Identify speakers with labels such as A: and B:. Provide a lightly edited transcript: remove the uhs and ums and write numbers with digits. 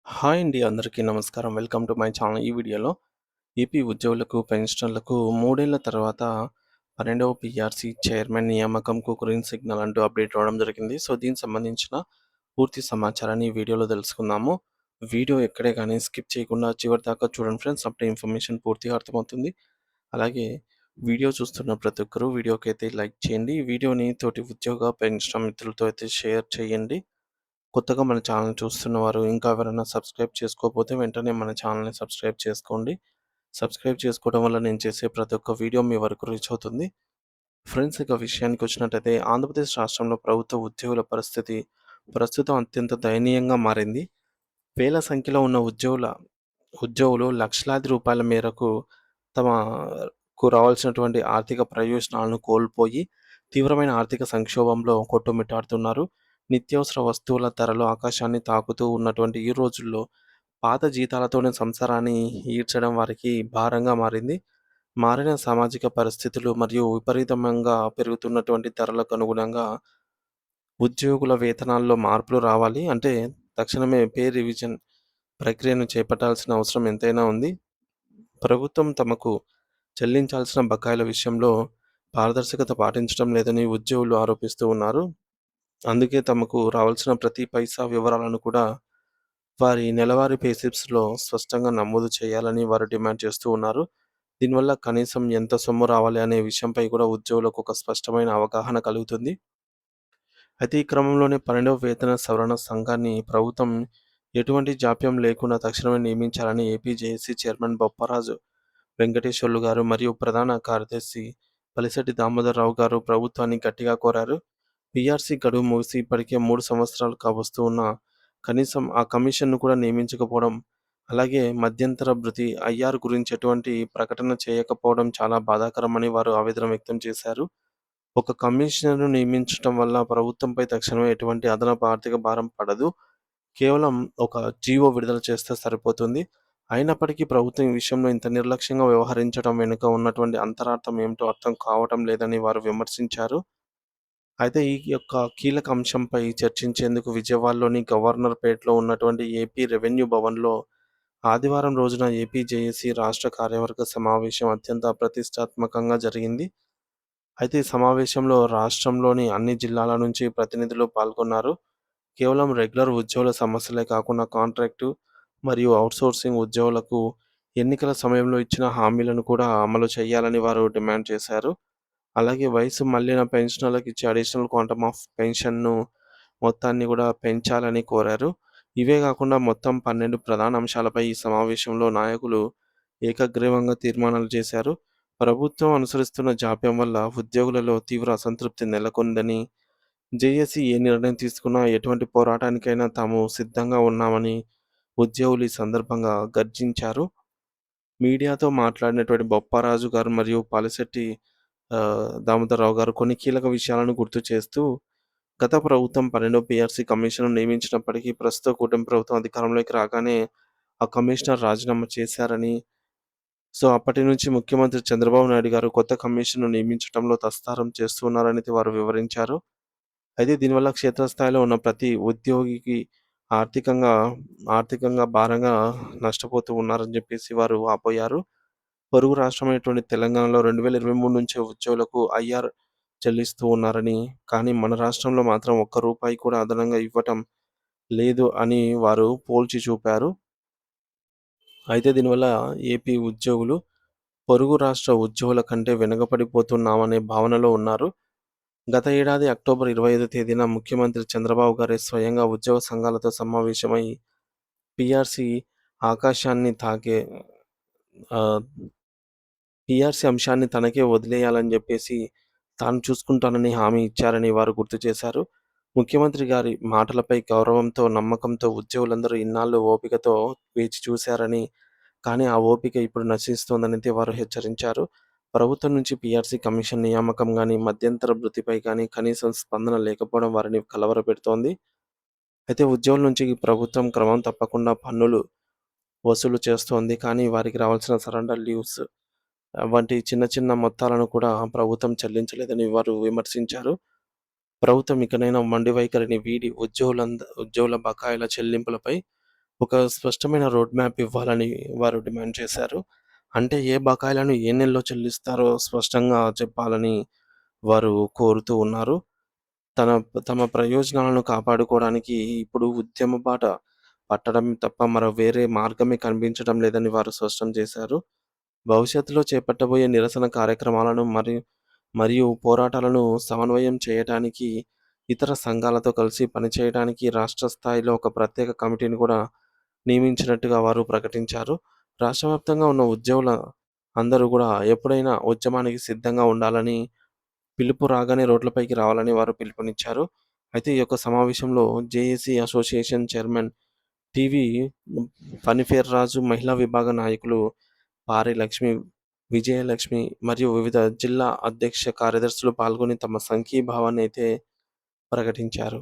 A: Hi అండి. అందరికీ నమస్కారం. Welcome to my channel. ఈ వీడియోలో ఏపీ ఉద్యోగులకు, పెన్షనర్లకు 3 ఏళ్ల తర్వాత 12వ పీఆర్సీ చైర్మన్ నియామకంకు గ్రీన్ సిగ్నల్ అంటూ అప్డేట్ అవ్వడం జరిగింది. సో, దీనికి సంబంధించిన పూర్తి సమాచారాన్ని ఈ వీడియోలో తెలుసుకుందాము. వీడియో ఎక్కడే గానీ స్కిప్ చేయకుండా చివరి దాకా చూడండి ఫ్రెండ్స్. అప్పుడే ఇన్ఫర్మేషన్ పూర్తిగా అర్థమవుతుంది. అలాగే వీడియో చూస్తున్న ప్రతి ఒక్కరూ వీడియోకైతే లైక్ చేయండి. ఈ వీడియోని తోటి ఉద్యోగ, పెన్షన్ మిత్రులతో అయితే షేర్ చేయండి. కొత్తగా మన ఛానల్ చూస్తున్నవారు ఇంకా ఎవరైనా సబ్స్క్రైబ్ చేసుకోకపోతే వెంటనే మన ఛానల్‌ని సబ్స్క్రైబ్ చేసుకోండి. సబ్స్క్రైబ్ చేసుకోవడం వల్ల నేను చేసే ప్రతి ఒక్క వీడియో మీ వరకు రీచ్ అవుతుంది. ఫ్రెండ్స్, ఇక విషయానికొచ్చినట్టయితే ఆంధ్రప్రదేశ్ రాష్ట్రంలో ప్రభుత్వ ఉద్యోగుల పరిస్థితి ప్రస్తుతం అత్యంత దయనీయంగా మారింది. వేల సంఖ్యలో ఉన్న ఉద్యోగులు లక్షలాది రూపాయల మేరకు తమకు రావాల్సినటువంటి ఆర్థిక ప్రయోజనాలను కోల్పోయి తీవ్రమైన ఆర్థిక సంక్షోభంలో కొట్టుమిట్టాడుతున్నారు. నిత్యావసర వస్తువుల ధరలు ఆకాశాన్ని తాకుతూ ఉన్నటువంటి ఈ రోజుల్లో పాత జీతాలతోనే సంసారాన్ని ఈడ్చడం వారికి భారంగా మారింది. మారిన సామాజిక పరిస్థితులు మరియు విపరీతంగా పెరుగుతున్నటువంటి ధరలకు అనుగుణంగా ఉద్యోగుల వేతనాల్లో మార్పులు రావాలి. అంటే తక్షణమే పే రివిజన్ ప్రక్రియను చేపట్టాల్సిన అవసరం ఎంతైనా ఉంది. ప్రభుత్వం తమకు చెల్లించాల్సిన బకాయిల విషయంలో పారదర్శకత పాటించడం లేదని ఉద్యోగులు ఆరోపిస్తూ ఉన్నారు. అందుకే తమకు రావాల్సిన ప్రతి పైసా వివరాలను కూడా వారి నెలవారీ పే స్లిప్స్‌లో స్పష్టంగా నమోదు చేయాలని వారు డిమాండ్ చేస్తూ ఉన్నారు. దీనివల్ల కనీసం ఎంత సొమ్ము రావాలి అనే విషయంపై కూడా ఉద్యోగులకు ఒక స్పష్టమైన అవగాహన కలుగుతుంది. అయితే ఈ క్రమంలోనే 12వ వేతన సవరణ సంఘాన్ని ప్రభుత్వం ఎటువంటి జాప్యం లేకుండా తక్షణమే నియమించాలని AP JAC chairman Bopparaju Venkateswarlu గారు మరియు ప్రధాన కార్యదర్శి పలిశెట్టి దామోదరరావు గారు ప్రభుత్వాన్ని గట్టిగా కోరారు. పీఆర్సీ గడువు ముగిసి ఇప్పటికే 3 సంవత్సరాలు కావస్తూ ఉన్నా కనీసం ఆ కమిషన్‌ను కూడా నియమించకపోవడం, అలాగే మధ్యంతర భృతి ఐఆర్ గురించి ఎటువంటి ప్రకటన చేయకపోవడం చాలా బాధాకరమని వారు ఆవేదన వ్యక్తం చేశారు. ఒక కమిషనర్‌ను నియమించటం వల్ల ప్రభుత్వంపై తక్షణమే ఎటువంటి అదనపు ఆర్థిక భారం పడదు. కేవలం ఒక జీవో విడుదల చేస్తే సరిపోతుంది. అయినప్పటికీ ప్రభుత్వం ఈ విషయంలో ఇంత నిర్లక్ష్యంగా వ్యవహరించడం వెనుక ఉన్నటువంటి అంతరార్థం ఏమిటో అర్థం కావటం లేదని వారు విమర్శించారు. అయితే ఈ యొక్క కీలక అంశంపై చర్చించేందుకు విజయవాడలోని గవర్నర్‌పేటలో ఉన్నటువంటి ఏపీ రెవెన్యూ భవన్‌లో ఆదివారం రోజున ఏపీ జేఏసీ రాష్ట్ర కార్యవర్గ సమావేశం అత్యంత ప్రతిష్టాత్మకంగా జరిగింది. అయితే ఈ సమావేశంలో రాష్ట్రంలోని అన్ని జిల్లాల నుంచి ప్రతినిధులు పాల్గొన్నారు. కేవలం రెగ్యులర్ ఉద్యోగుల సమస్యలే కాకుండా కాంట్రాక్టు మరియు ఔట్‌సోర్సింగ్ ఉద్యోగులకు ఎన్నికల సమయంలో ఇచ్చిన హామీలను కూడా అమలు చేయాలని వారు డిమాండ్ చేశారు. అలాగే వయసు మళ్లిన పెన్షనర్లకు ఇచ్చే అడిషనల్ క్వాంటమ్ ఆఫ్ పెన్షన్‌ను మొత్తాన్ని కూడా పెంచాలని కోరారు. ఇవే కాకుండా మొత్తం 12 ప్రధాన అంశాలపై ఈ సమావేశంలో నాయకులు ఏకగ్రీవంగా తీర్మానాలు చేశారు. ప్రభుత్వం అనుసరిస్తున్న జాప్యం వల్ల ఉద్యోగులలో తీవ్ర అసంతృప్తి నెలకొందని, జేఏసీ ఏ నిర్ణయం తీసుకున్నా ఎటువంటి పోరాటానికైనా తాము సిద్ధంగా ఉన్నామని ఉద్యోగులు ఈ సందర్భంగా గర్జించారు. మీడియాతో మాట్లాడినటువంటి బొప్పరాజు గారు మరియు పాలిశెట్టి దామోదరరావు గారు కొన్ని కీలక విషయాలను గుర్తు చేస్తూ, గత ప్రభుత్వం 12వ పీఆర్సీ కమిషన్‌ను నియమించినప్పటికీ ప్రస్తుత కూటమి ప్రభుత్వం అధికారంలోకి రాగానే ఆ కమిషనర్ రాజీనామా చేశారని, సో అప్పటి నుంచి ముఖ్యమంత్రి చంద్రబాబు నాయుడు గారు కొత్త కమిషన్‌ను నియమించడంలో తాత్సారం చేస్తున్నారని వారు వివరించారు. అయితే దీనివల్ల క్షేత్రస్థాయిలో ఉన్న ప్రతి ఉద్యోగికి ఆర్థికంగా ఆర్థికంగా భారంగా నష్టపోతూ ఉన్నారని చెప్పేసి వారు వాపోయారు. పొరుగు రాష్ట్రమైనటువంటి తెలంగాణలో 2023 నుంచే ఉద్యోగులకు ఐఆర్ చెల్లిస్తూ ఉన్నారని, కానీ మన రాష్ట్రంలో మాత్రం ఒక్క రూపాయి కూడా అదనంగా ఇవ్వటం లేదు అని వారు పోల్చి చూపారు. అయితే దీనివల్ల ఏపీ ఉద్యోగులు పొరుగు రాష్ట్ర ఉద్యోగుల కంటే వెనుకబడిపోతున్నామనే భావనలో ఉన్నారు. గత ఏడాది అక్టోబర్ 25 తేదీన ముఖ్యమంత్రి చంద్రబాబు గారే స్వయంగా ఉద్యోగ సంఘాలతో సమావేశమై పీఆర్సీ ఆకాశాన్ని తాకే ఆహ్, పీఆర్సీ అంశాన్ని తనకే వదిలేయాలని జెప్పేసి తాను చూసుకుంటానని హామీ ఇచ్చారని వారు గుర్తు చేశారు. ముఖ్యమంత్రి గారి మాటలపై గౌరవంతో, నమ్మకంతో ఉద్యోగులందరూ ఇన్నాళ్లు ఓపికతో వేచి చూశారని, కానీ ఆ ఓపిక ఇప్పుడు నశిస్తోందనైతే వారు హెచ్చరించారు. ప్రభుత్వం నుంచి పీఆర్సీ కమిషన్ నియామకం గానీ, మధ్యంతర భృతిపై కానీ కనీసం స్పందన లేకపోవడం వారిని కలవరపెడుతోంది. అయితే ఉద్యోగుల నుంచి ప్రభుత్వం క్రమం తప్పకుండా పన్నులు వసూలు చేస్తోంది. కానీ వారికి రావాల్సిన సరెండర్ లీవ్స్ వంటి చిన్న చిన్న మొత్తాలను కూడా ప్రభుత్వం చెల్లించలేదని వారు విమర్శించారు. ప్రభుత్వం ఇకనైనా మొండి వైఖరిని వీడి ఉద్యోగుల బకాయిల చెల్లింపులపై ఒక స్పష్టమైన రోడ్ మ్యాప్ ఇవ్వాలని వారు డిమాండ్ చేశారు. అంటే ఏ బకాయిలను ఏ నెలలో చెల్లిస్తారో స్పష్టంగా చెప్పాలని వారు కోరుతూ ఉన్నారు. తన తమ ప్రయోజనాలను కాపాడుకోవడానికి ఇప్పుడు ఉద్యమ బాట పట్టడం తప్ప మరో వేరే మార్గమే కనిపించడం లేదని వారు స్పష్టం చేశారు. భవిష్యత్తులో చేపట్టబోయే నిరసన కార్యక్రమాలను మరియు పోరాటాలను సమన్వయం చేయటానికి, ఇతర సంఘాలతో కలిసి పనిచేయడానికి రాష్ట్ర స్థాయిలో ఒక ప్రత్యేక కమిటీని కూడా నియమించినట్టుగా వారు ప్రకటించారు. రాష్ట్ర వ్యాప్తంగా ఉన్న ఉద్యోగుల అందరూ కూడా ఎప్పుడైనా ఉద్యమానికి సిద్ధంగా ఉండాలని, పిలుపు రాగానే రోడ్లపైకి రావాలని వారు పిలుపునిచ్చారు. అయితే ఈ యొక్క సమావేశంలో జేఏసీ అసోసియేషన్ చైర్మన్ టీవీ ఫణిఫేర్రాజు, మహిళా విభాగ నాయకులు పారి లక్ష్మి, విజయలక్ష్మి మరియు వివిధ జిల్లా అధ్యక్ష కార్యదర్శులు పాల్గొని తమ సంఘీభావాన్ని అయితే ప్రకటించారు.